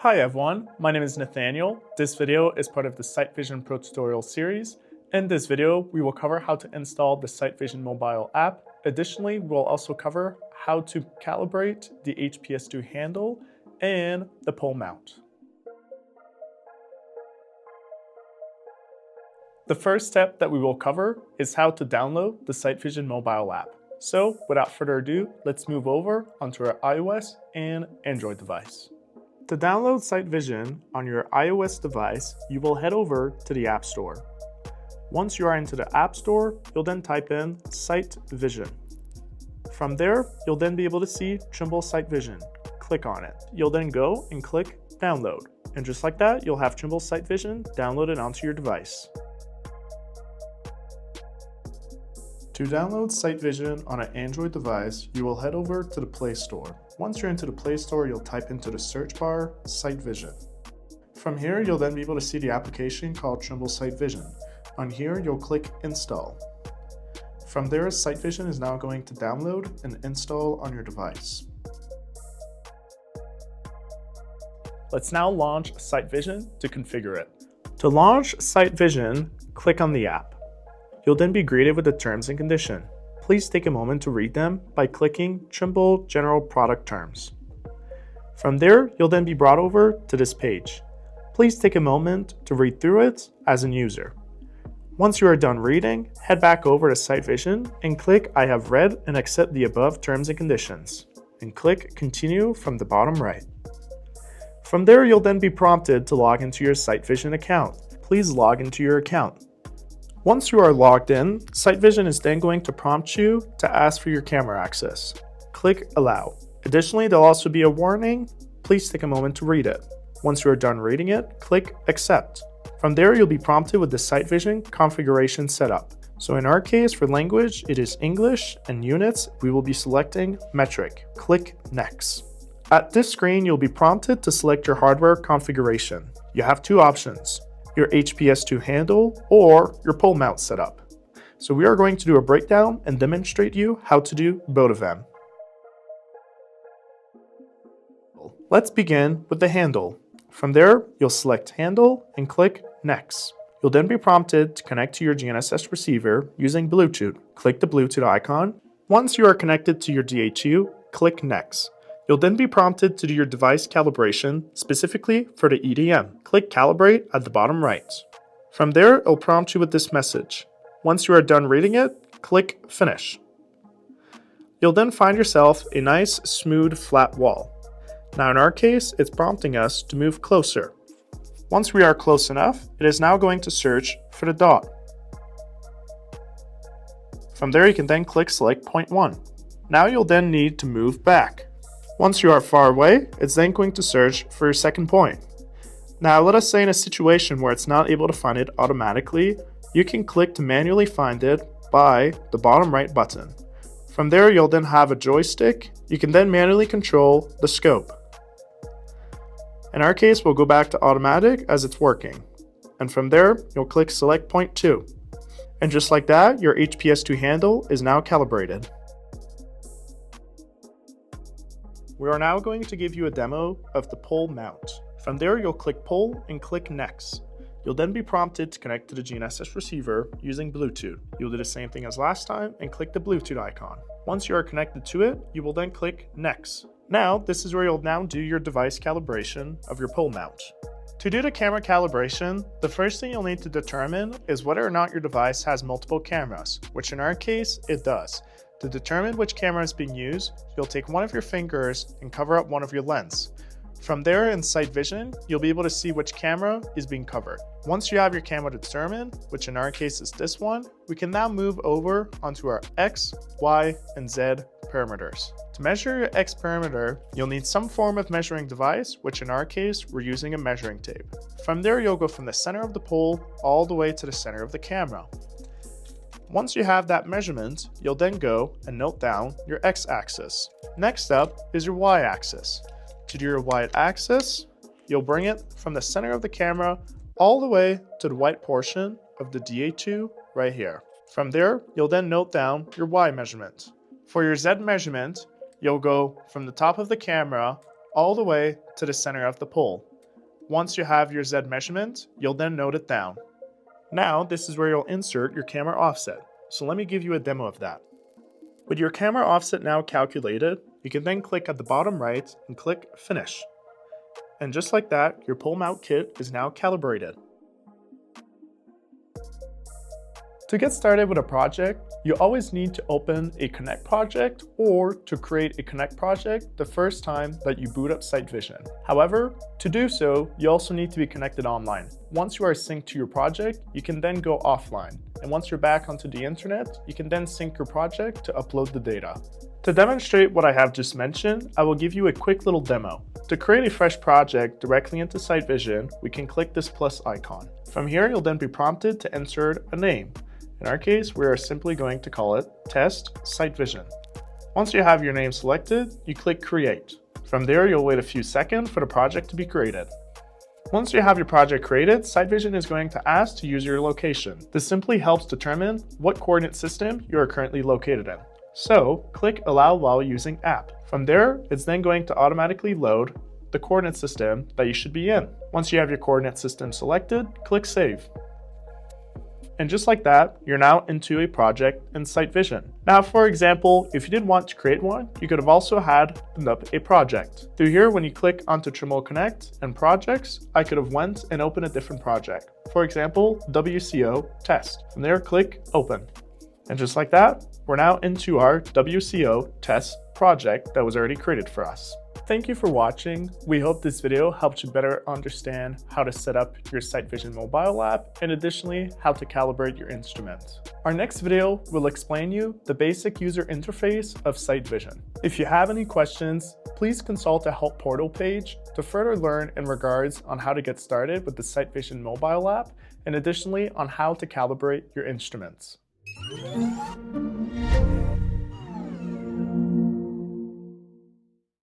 Hi everyone, my name is Nathaniel. This video is part of the SiteVision Pro tutorial series. In this video, we will cover how to install the SiteVision mobile app. Additionally, we'll also cover how to calibrate the HPS2 handle and the pole mount. The first step that we will cover is how to download the SiteVision mobile app. So without further ado, let's move over onto our iOS and Android device. To download SiteVision on your iOS device, you will head over to the App Store. Once you are into the App Store, you'll then type in SiteVision. From there, you'll then be able to see Trimble SiteVision. Click on it. You'll then go and click Download. And just like that, you'll have Trimble SiteVision downloaded onto your device. To download SiteVision on an Android device, you will head over to the Play Store. Once you're into the Play Store, you'll type into the search bar, SiteVision. From here, you'll then be able to see the application called Trimble SiteVision. On here, you'll click Install. From there, SiteVision is now going to download and install on your device. Let's now launch SiteVision to configure it. To launch SiteVision, click on the app. You'll then be greeted with the terms and conditions. Please take a moment to read them by clicking Trimble General Product Terms. From there, you'll then be brought over to this page. Please take a moment to read through it as a user. Once you are done reading, head back over to SiteVision and click I have read and accept the above terms and conditions, and click Continue from the bottom right. From there, you'll then be prompted to log into your SiteVision account. Please log into your account. Once you are logged in, SiteVision is then going to prompt you to ask for your camera access. Click Allow. Additionally, there'll also be a warning. Please take a moment to read it. Once you are done reading it, click Accept. From there, you'll be prompted with the SiteVision configuration setup. So in our case, for language, it is English, and units, we will be selecting metric. Click Next. At this screen, you'll be prompted to select your hardware configuration. You have two options: your HPS2 handle or your pole mount setup. So we are going to do a breakdown and demonstrate you how to do both of them. Let's begin with the handle. From there, you'll select handle and click Next. You'll then be prompted to connect to your GNSS receiver using Bluetooth. Click the Bluetooth icon. Once you are connected to your DA2, click Next. You'll then be prompted to do your device calibration, specifically for the EDM. Click Calibrate at the bottom right. From there, it'll prompt you with this message. Once you are done reading it, click Finish. You'll then find yourself a nice, smooth, flat wall. Now in our case, it's prompting us to move closer. Once we are close enough, it is now going to search for the dot. From there, you can then click Select Point 1. Now you'll then need to move back. Once you are far away, it's then going to search for your second point. Now let us say in a situation where it's not able to find it automatically, you can click to manually find it by the bottom right button. From there, you'll then have a joystick. You can then manually control the scope. In our case, we'll go back to automatic as it's working. And from there, you'll click Select Point 2. And just like that, your HPS2 handle is now calibrated. We are now going to give you a demo of the pole mount. From there, you'll click Pole and click Next. You'll then be prompted to connect to the GNSS receiver using Bluetooth. You'll do the same thing as last time and click the Bluetooth icon. Once you are connected to it, you will then click Next. Now, this is where you'll now do your device calibration of your pole mount. To do the camera calibration, the first thing you'll need to determine is whether or not your device has multiple cameras, which in our case, it does. To determine which camera is being used, you'll take one of your fingers and cover up one of your lens. From there in SiteVision, you'll be able to see which camera is being covered. Once you have your camera determined, which in our case is this one, we can now move over onto our X, Y, and Z parameters. To measure your X parameter, you'll need some form of measuring device, which in our case, we're using a measuring tape. From there, you'll go from the center of the pole all the way to the center of the camera. Once you have that measurement, you'll then go and note down your X-axis. Next up is your Y-axis. To do your Y-axis, you'll bring it from the center of the camera all the way to the white portion of the DA2 right here. From there, you'll then note down your Y measurement. For your Z measurement, you'll go from the top of the camera all the way to the center of the pole. Once you have your Z measurement, you'll then note it down. Now, this is where you'll insert your camera offset. So let me give you a demo of that. With your camera offset now calculated, you can then click at the bottom right and click Finish. And just like that, your pole mount kit is now calibrated. To get started with a project, you always need to open a Connect project or to create a Connect project the first time that you boot up SiteVision. However, to do so, you also need to be connected online. Once you are synced to your project, you can then go offline. And once you're back onto the internet, you can then sync your project to upload the data. To demonstrate what I have just mentioned, I will give you a quick little demo. To create a fresh project directly into SiteVision, we can click this plus icon. From here, you'll then be prompted to insert a name. In our case, we are simply going to call it Test SiteVision. Once you have your name selected, you click Create. From there, you'll wait a few seconds for the project to be created. Once you have your project created, SiteVision is going to ask to use your location. This simply helps determine what coordinate system you are currently located in. So, click Allow while using app. From there, it's then going to automatically load the coordinate system that you should be in. Once you have your coordinate system selected, click Save. And just like that, you're now into a project in SiteVision. Now, for example, if you did want to create one, you could have also had up a project. Through here, when you click onto Trimble Connect and Projects, I could have went and opened a different project. For example, WCO Test. From there, click Open. And just like that, we're now into our WCO Test project that was already created for us. Thank you for watching. We hope this video helped you better understand how to set up your SiteVision mobile app and additionally how to calibrate your instrument. Our next video will explain you the basic user interface of SiteVision. If you have any questions, please consult a help portal page to further learn in regards on how to get started with the SiteVision mobile app and additionally on how to calibrate your instruments.